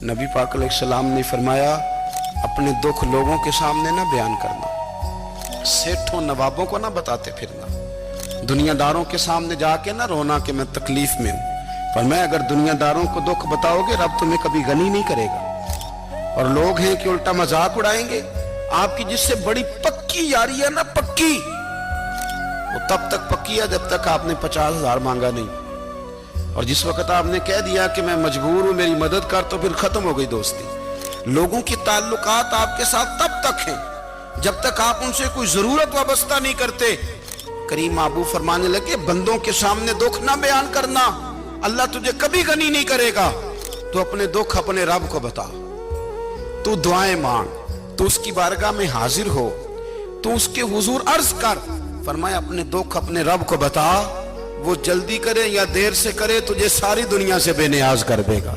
नबी पाक अलैहिस्सलाम ने फरमाया, अपने दुख लोगों के सामने ना बयान करना, सेठों नवाबों को ना बताते फिरना, दुनियादारों के सामने जाके ना रोना कि मैं तकलीफ में हूं। पर मैं अगर दुनियादारों को दुख बताओगे रब तुम्हें कभी गनी नहीं करेगा। और लोग हैं कि उल्टा मजाक उड़ाएंगे आपकी, जिससे बड़ी पक्की यारी है ना, पक्की, वो तब तक पक्की है जब तक आपने 50,000 मांगा नहीं। और जिस वक्त आपने कह दिया कि मैं मजबूर हूं मेरी मदद कर, तो फिर खत्म हो गई दोस्ती। लोगों की ताल्लुकात आपके साथ तब तक हैं जब तक आप उनसे कोई जरूरत वाबस्ता नहीं करते। करीम आबू फरमाने लगे, बंदों के सामने दुख ना बयान करना, अल्लाह तुझे कभी गनी नहीं करेगा। तो अपने दुख अपने रब को बता, तू दुआएं मांग, तू उसकी बारगाह में हाजिर हो, तू उसके हुजूर अर्ज कर। फरमाया अपने दुख अपने रब को बता, वो जल्दी करे या देर से करे तुझे सारी दुनिया से बेनियाज कर देगा।